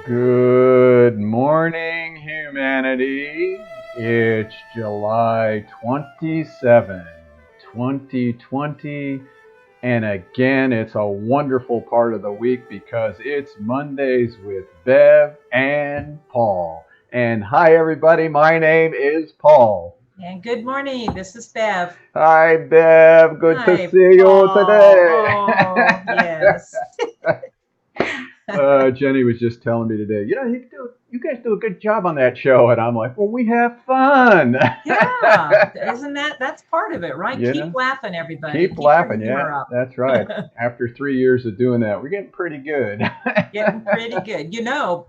Good morning, humanity. It's July 27, 2020. And again, it's a wonderful part of the week because it's Mondays with Bev and Paul. And hi, everybody. My name is Paul. And good morning. This is Bev. Hi, Bev. Good to Hi, see you Paul. today. Oh, yes. Jenny was just telling me today, you guys do a good job on that show, and I'm like, well, we have fun. Yeah. Isn't that's part of it, right? you Keep know, laughing, everybody. keep Keep your laughing. humor Yeah, up. that's right. After 3 years of doing that, we're getting pretty good. Getting pretty good.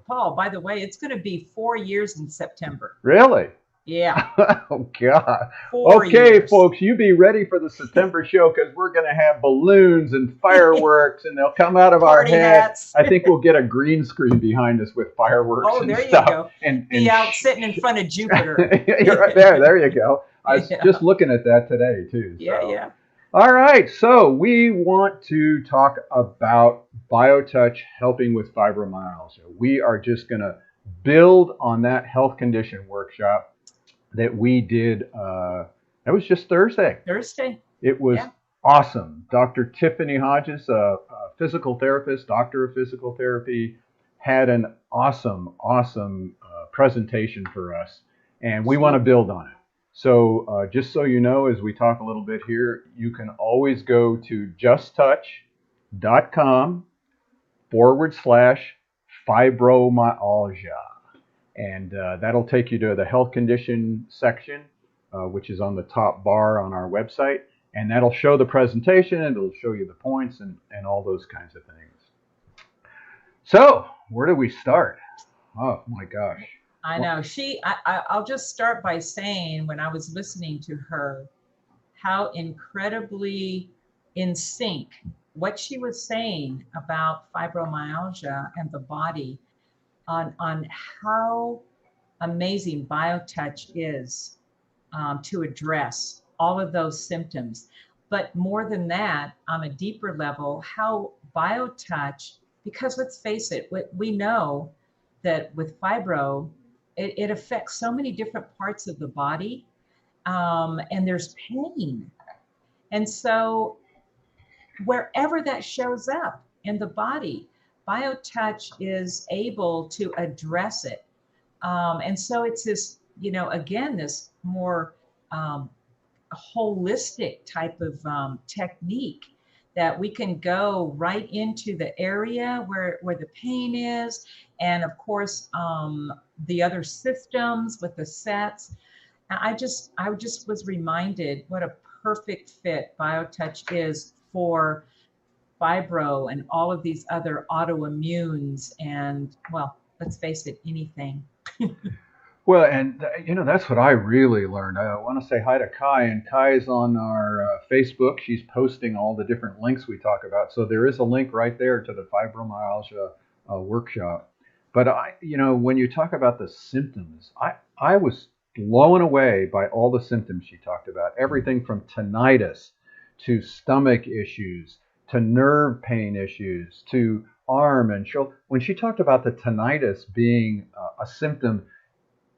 Paul, by the way, it's going to be 4 years in September. Really? Yeah, Oh God. four Okay, years. folks, you be ready for the September show because we're going to have balloons and fireworks, and they'll come out of our Party head. hats. I think we'll get a green screen behind us with fireworks Oh, and there you stuff. go. And Be out sitting in front of Jupiter. you're right there. There you go. I was Yeah. just looking at that today too. Yeah, So, yeah. all right. So we want to talk about BioTouch helping with fibromyalgia. We are just going to build on that health condition workshop that we did. That was just Thursday. Thursday. It was Yeah. awesome. Dr. Tiffany Hodges, a physical therapist, doctor of physical therapy, had an awesome presentation for us, and we want to She build on it. So, just so you know, as we talk a little bit here, you can always go to justtouch.com/fibromyalgia, and that'll take you to the health condition section, which is on the top bar on our website. And that'll show the presentation, and it'll show you the points and all those kinds of things. So, where do we start? Oh my gosh. I Well, know. I'll just start by saying when I was listening to her, how incredibly in sync what she was saying about fibromyalgia and the body on how amazing BioTouch is to address all of those symptoms. But more than that, on a deeper level, how BioTouch, because let's face it, we know that with fibro, it affects so many different parts of the body, and there's pain. And so, wherever that shows up in the body, BioTouch is able to address it. And so, it's this, again, this more um, holistic type of technique that we can go right into the area where the pain is. And of course, the other systems with the sets. I just was reminded what a perfect fit BioTouch is for fibro and all of these other autoimmunes. And well, let's face it, anything. well, and that's what I really learned. I want to say hi to Kai, and Kai is on our Facebook. She's posting all the different links we talk about. So there is a link right there to the fibromyalgia workshop. But when you talk about the symptoms, I was blown away by all the symptoms she talked about. Everything from tinnitus to stomach issues to nerve pain issues to arm and shoulder. When she talked about the tinnitus being a symptom,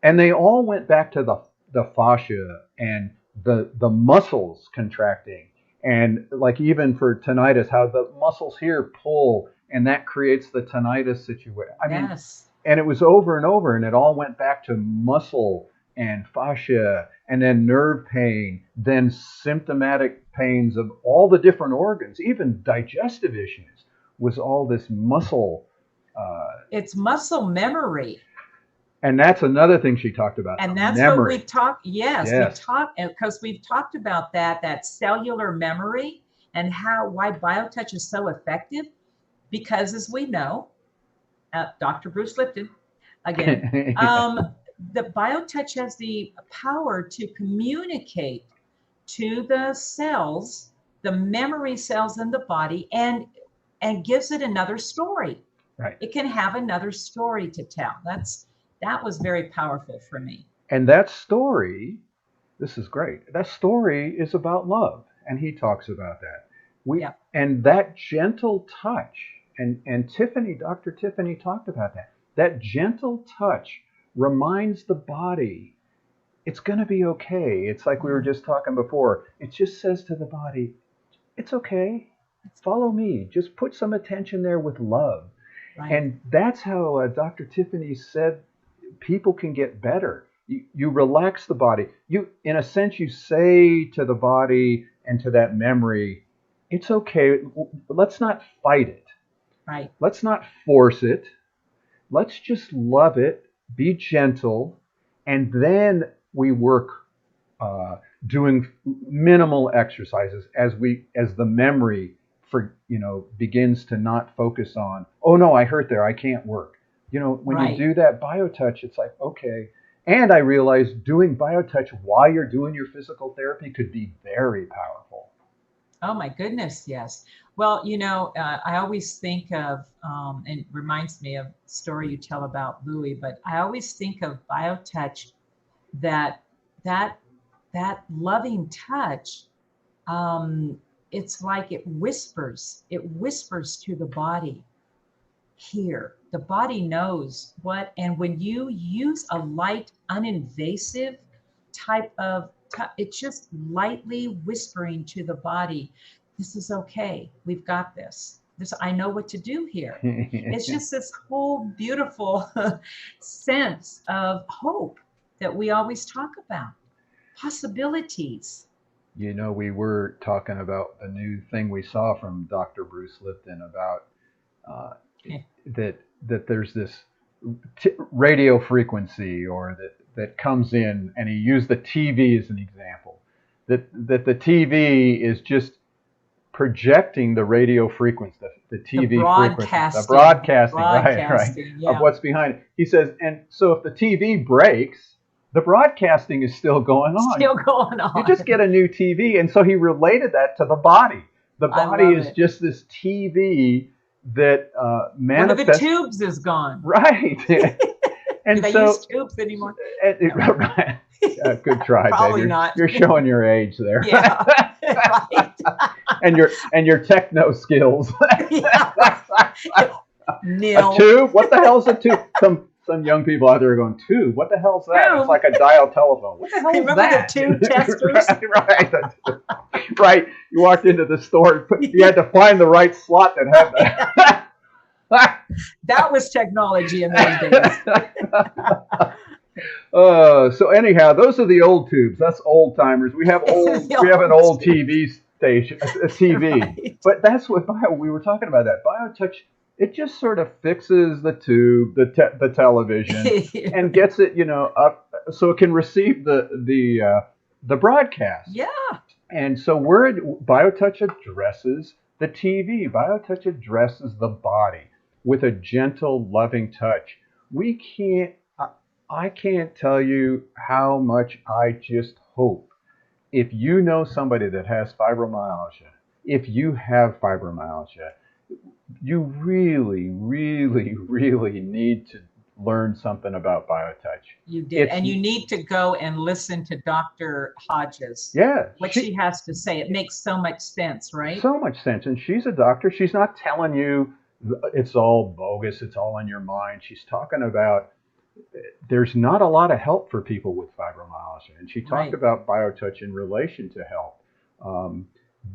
and they all went back to the fascia and the muscles contracting, and like even for tinnitus, how the muscles here pull, and that creates the tinnitus situation. I mean, Yes. and it was over and over, and it all went back to muscle and fascia, and then nerve pain, then symptomatic pains of all the different organs, even digestive issues, was all this muscle. Uh, It's muscle memory. and that's another thing she talked about, And the that's what memory. we've talked. Yes, we've Yes. talked because we've talked about that cellular memory and how why BioTouch is so effective. Because as we know, Dr. Bruce Lipton again, um, the BioTouch has the power to communicate to the cells, the memory cells in the body, and gives it another story. Right. It can have another story to tell. That was very powerful for me. And that story, this is great. That story is about love, and he talks about that. We Yeah. and that gentle touch, and Tiffany, Dr. Tiffany talked about that. that gentle touch reminds the body it's going to be okay. It's like we were just talking before. It just says to the body, it's okay. Follow me. Just put some attention there with love. Right. And that's how Dr. Tiffany said people can get better. You relax the body. In a sense, you say to the body and to that memory, it's okay. Let's not fight it. Right. Let's not force it. Let's just love it, be gentle, and then we work uh, doing minimal exercises as the memory begins to not focus on, oh no, I hurt there, I can't work. When you Right. do that biotouch, it's like, okay. And I realized doing biotouch while you're doing your physical therapy could be very powerful. Oh my goodness, yes. Well, I always think of, and it reminds me of the story you tell about Louis, but I always think of BioTouch, that that that loving touch. Um, it's like it whispers to the body, here. The body knows what, and when you use a light, uninvasive type of, it's just lightly whispering to the body, this is okay. We've got this. This, I know what to do here. It's just this whole beautiful sense of hope that we always talk about, possibilities. We were talking about the new thing we saw from Dr. Bruce Lipton about uh, that there's this radio frequency or that comes in, and he used the TV as an example. That the TV is just projecting the radio frequency, the The TV frequency, the broadcasting, broadcasting, right, broadcasting, of yeah. what's behind it. He says, and so if the TV breaks, the broadcasting is still going on. Still going You on. just get a new TV. And so he related that to the body. The I body love is it. just this TV that One of the manifests. tubes is gone. Right. Do And they so, use tubes anymore? No. right. Good try, Bev. Probably not. You're showing your age there. Yeah, right. and your techno skills. Yeah, right. A Nil. tube? What the hell's a tube? Some young people out there are going, tube? What the hell's that? It's Tube. like a dial telephone. What the hell is Remember the that? tube testers? right. Right. You walked into the store, you had to find the right slot that had that. That was technology in those days. So anyhow, those are the old tubes. That's old timers. We have an old TV station, a TV. Right. But that's what we were talking about. That BioTouch, it just sort of fixes the tube, the television, and gets it, up so it can receive the broadcast. Yeah. And so BioTouch addresses the TV. BioTouch addresses the body with a gentle, loving touch. We can't. I can't tell you how much I just hope, if you know somebody that has fibromyalgia, if you have fibromyalgia, you really, really, really need to learn something about BioTouch. You did. And you need to go and listen to Dr. Hodges. Yeah. What she has to say. It makes so much sense, right? So much sense. And she's a doctor. She's not telling you it's all bogus, it's all in your mind. She's talking about there's not a lot of help for people with fibromyalgia. And she talked Right. about BioTouch in relation to health.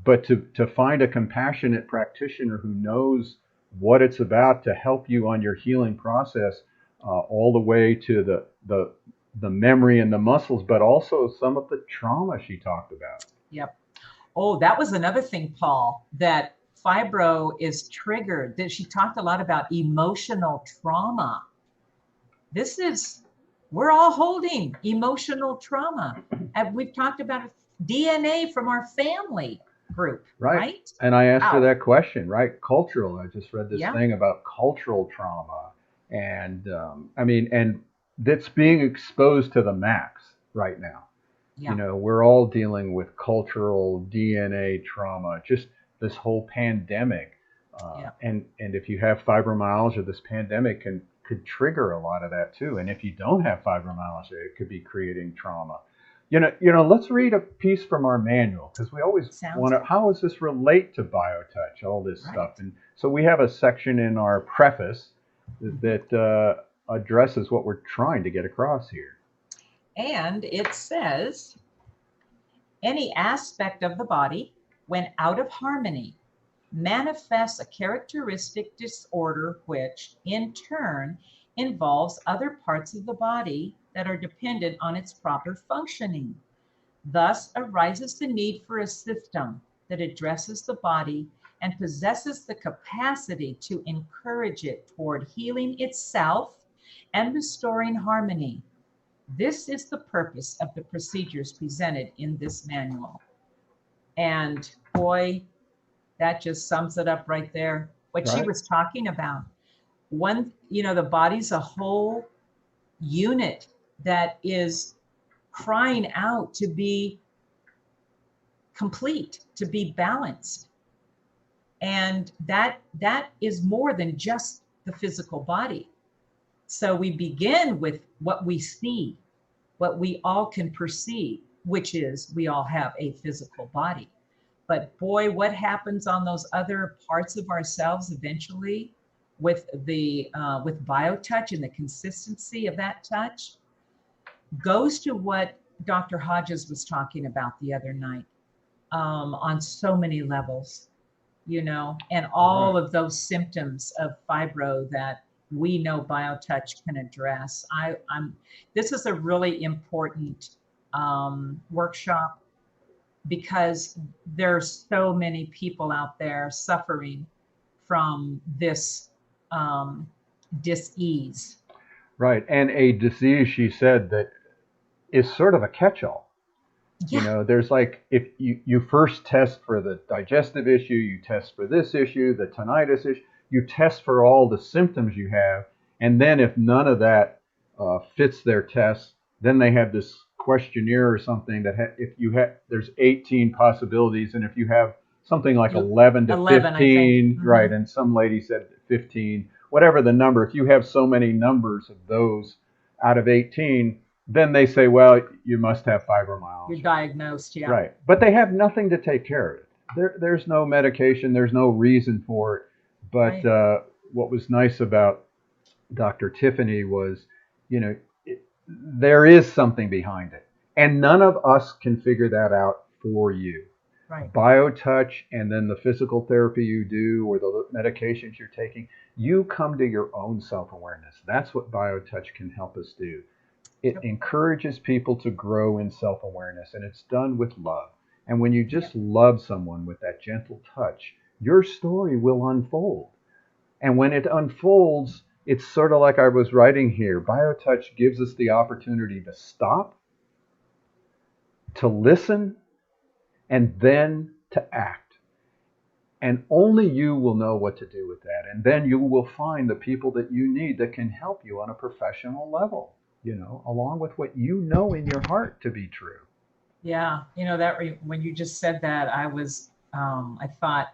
But to find a compassionate practitioner who knows what it's about to help you on your healing process, all the way to the memory and the muscles, but also some of the trauma she talked about. Yep. Oh, that was another thing, Paul, that fibro is triggered. That she talked a lot about emotional trauma. We're all holding emotional trauma. And we've talked about DNA from our family group, right? And I asked her Wow. that question, right? Cultural. I just read this Yeah. thing about cultural trauma. And and that's being exposed to the max right now. Yeah. We're all dealing with cultural DNA trauma, just this whole pandemic. Yeah. And if you have fibromyalgia, this pandemic could trigger a lot of that too. And if you don't have fibromyalgia, it could be creating trauma. Let's read a piece from our manual, because we always Sounds want to, good. how does this relate to BioTouch, all this Right. stuff. And so we have a section in our preface that addresses what we're trying to get across here. And it says, any aspect of the body, when out of harmony, manifests a characteristic disorder which, in turn, involves other parts of the body that are dependent on its proper functioning. Thus arises the need for a system that addresses the body and possesses the capacity to encourage it toward healing itself and restoring harmony. This is the purpose of the procedures presented in this manual. And boy, that just sums it up right there. What she Right. was talking about. One, the body's a whole unit that is crying out to be complete, to be balanced. And that is more than just the physical body. So we begin with what we see, what we all can perceive, which is we all have a physical body. But boy, what happens on those other parts of ourselves eventually with the with biotouch and the consistency of that touch goes to what Dr. Hodges was talking about the other night, on so many levels, and all Right. of those symptoms of fibro that we know BioTouch can address. This is a really important workshop because there's so many people out there suffering from this dis-ease. Right. And a disease, she said, that is sort of a catch-all. Yeah, There's like, if you first test for the digestive issue, you test for this issue, the tinnitus issue, you test for all the symptoms you have, and then if none of that fits their test, then they have this questionnaire or something that if you have, there's 18 possibilities, and if you have something like 11 to 11, I think. 15, right, and some lady said 15, whatever the number, if you have so many numbers of those out of 18, then they say, well, you must have You're fibromyalgia. diagnosed, yeah. Right. But they have nothing to take care of it. There's no medication, there's no reason for it. But Right. what was nice about Dr. Tiffany was, you know, it, there is something behind it. And none of us can figure that out for you. Right. BioTouch and then the physical therapy you do or the medications you're taking, you come to your own self awareness. That's what BioTouch can help us do. It Yep. encourages people to grow in self awareness, and it's done with love. And when you Yep. just love someone with that gentle touch, your story will unfold. And when it unfolds, it's sort of like I was writing here. BioTouch gives us the opportunity to stop, to listen, and then to act. And only you will know what to do with that. And then you will find the people that you need that can help you on a professional level, along with what you know in your heart to be true. Yeah. When you just said that, I thought,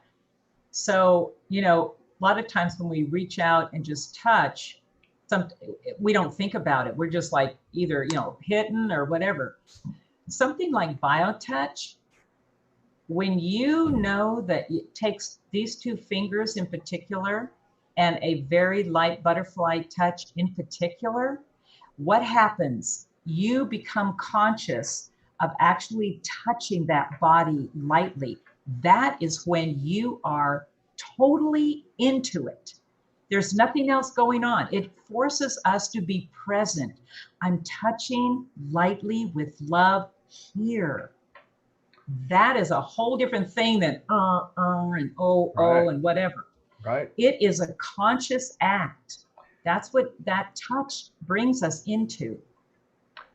so, a lot of times when we reach out and just touch, some we don't think about it. We're just like either, hitting or whatever. Something like BioTouch, when you know that it takes these two fingers in particular and a very light butterfly touch in particular, what happens? You become conscious of actually touching that body lightly. That is when you are totally into it. There's nothing else going on. It forces us to be present. I'm touching lightly with love here. That is a whole different thing than and Right, and whatever. right. It is a conscious act. That's what that touch brings us into.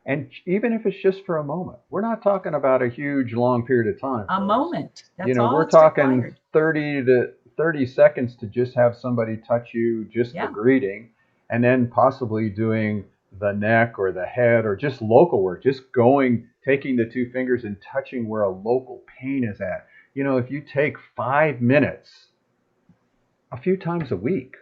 And even if it's just for a moment, we're not talking about a huge long period of time, A folks. moment. That's all We're it's talking required. 30 to 30 seconds to just have somebody touch you, just the Yeah. greeting, and then possibly doing the neck or the head or just local work, just going, taking the two fingers and touching where a local pain is at. If you take 5 minutes a few times a week,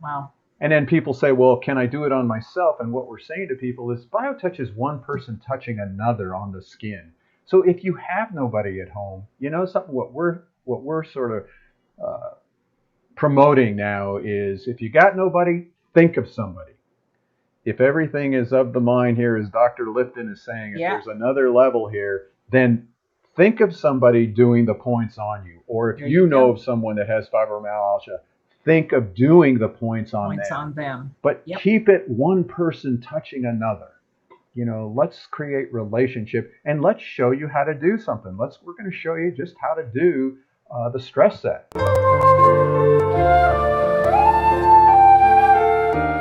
Wow. and then people say, well, can I do it on myself? And what we're saying to people is BioTouch is one person touching another on the skin. So if you have nobody at home, something what we're sort of promoting now is if you got nobody, think of somebody. if everything is of the mind here, as Dr. Lipton is saying, if Yeah. there's another level here, then think of somebody doing the points on you. Or if There you you know go. of someone that has fibromyalgia, think of doing the points on Points them. on them. But Yep. keep it one person touching another. Let's create relationship, and let's show you how to do something. We're going to show you just how to do the stress set.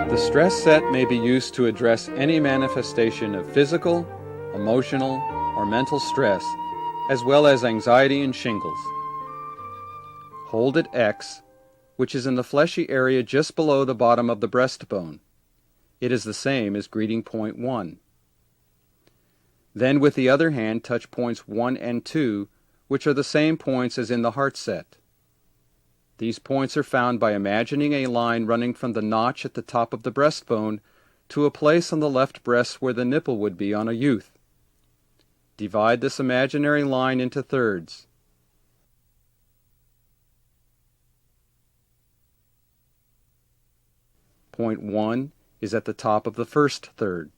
The stress set may be used to address any manifestation of physical, emotional, or mental stress, as well as anxiety and shingles. Hold at X, which is in the fleshy area just below the bottom of the breastbone. It is the same as greeting point 1. Then with the other hand touch points 1 and 2, which are the same points as in the heart set. These points are found by imagining a line running from the notch at the top of the breastbone to a place on the left breast where the nipple would be on a youth. Divide this imaginary line into thirds. Point 1 is at the top of the first third.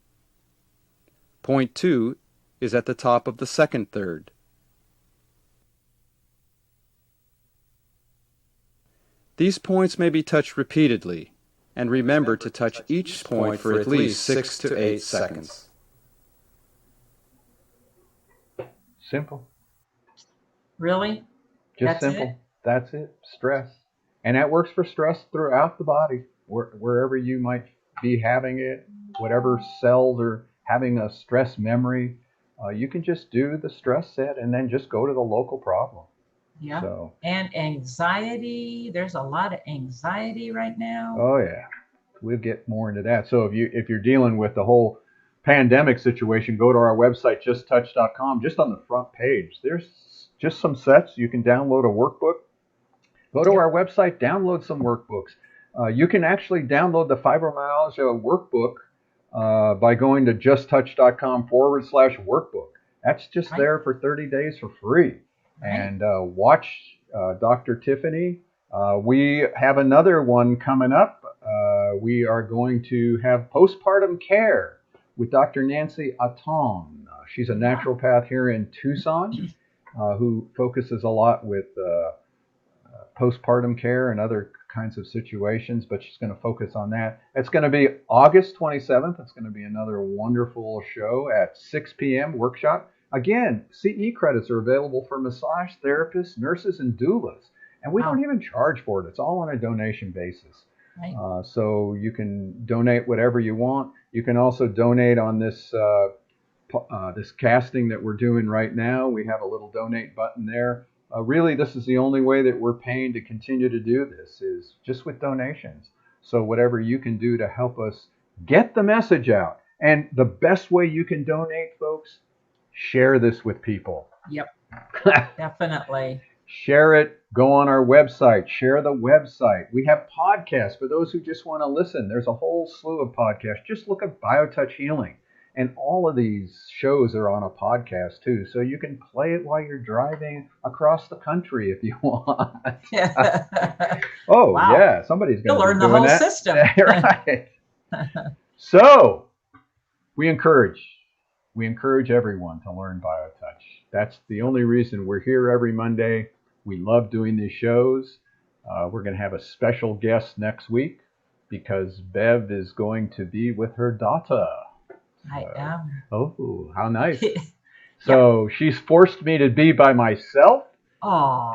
Point 2 is at the top of the second third. These points may be touched repeatedly, and remember to touch each point for at least 6 to 8 seconds. Simple. Really? Just That's simple. it? That's it. Stress. And that works for stress throughout the body, wherever you might be having it, whatever cells are having a stress memory. You can just do the stress set and then just go to the local problem. Yeah. So, And anxiety. There's a lot of anxiety right now. oh yeah, we'll get more into that. So if you're dealing with the whole pandemic situation, go to our website, justtouch.com. Just on the front page, there's just some sets. You can download a workbook. Go to our website, download some workbooks. You can actually download the fibromyalgia workbook by going to justtouch.com/workbook. That's just Right. there for 30 days for free. Right. And watch Dr. Tiffany. We have another one coming up. We are going to have postpartum care with Dr. Nancy Aton. She's a naturopath here in Tucson who focuses a lot with postpartum care and other kinds of situations, but she's going to focus on that. It's going to be August 27th. It's going to be another wonderful show at 6 p.m. workshop. Again, CE credits are available for massage therapists, nurses, and doulas. And we don't even charge for it. It's all on a donation basis. Right. So you can donate whatever you want. You can also donate on this this casting that we're doing right now. We have a little donate button there. Really, this is the only way that we're paying to continue to do this is just with donations. So whatever you can do to help us get the message out. And the best way you can donate, folks, share this with people. Yep. Definitely. Share it. Go on our website. Share the website. We have podcasts for those who just want to listen. There's a whole slew of podcasts. Just look at BioTouch Healing. And all of these shows are on a podcast too. So you can play it while you're driving across the country if you want. Oh, wow. Yeah. Somebody's going You'll to learn the whole system. Right. So we encourage everyone to learn BioTouch. That's the only reason we're here every Monday. We love doing these shows. We're going to have a special guest next week because Bev is going to be with her daughter. I am. Oh, how nice. So she's forced me to be by myself. Oh,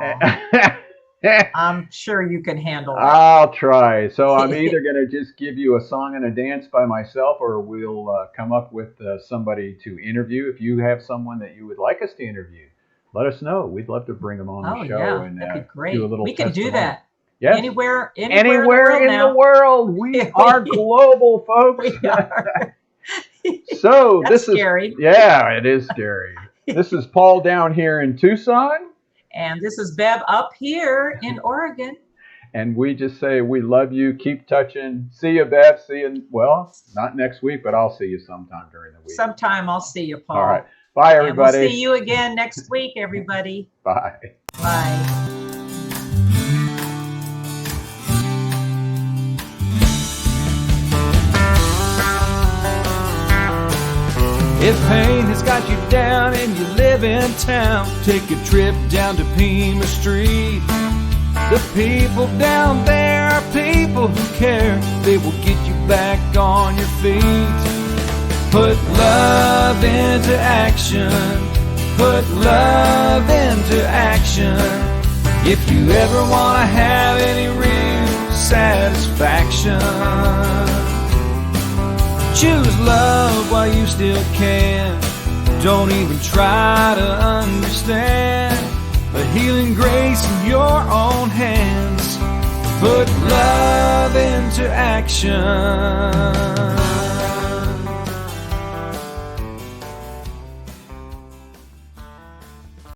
I'm sure you can handle it. I'll try. So I'm either going to just give you a song and a dance by myself, or we'll come up with somebody to interview. If you have someone that you would like us to interview, let us know. We'd love to bring them on the show and that'd be great. do a little We can testimony. do that. Yes. Anywhere in the world. We are global, folks. We are. So That's this is scary. Yeah, it is scary. This is Paul down here in Tucson. And this is Bev up here in Oregon. And we just say we love you. Keep touching. See you, Bev. See you. Well, not next week, but I'll see you sometime during the week. Sometime I'll see you, Paul. All right. Bye, everybody. And we'll see you again next week, everybody. Bye. Bye. If pain has got you down and you live in town, take a trip down to Pima Street. The people down there are people who care. They will get you back on your feet. Put love into action. Put love into action. If you ever want to have any real satisfaction, choose love while you still can. Don't even try to understand the healing grace in your own hands. Put love into action.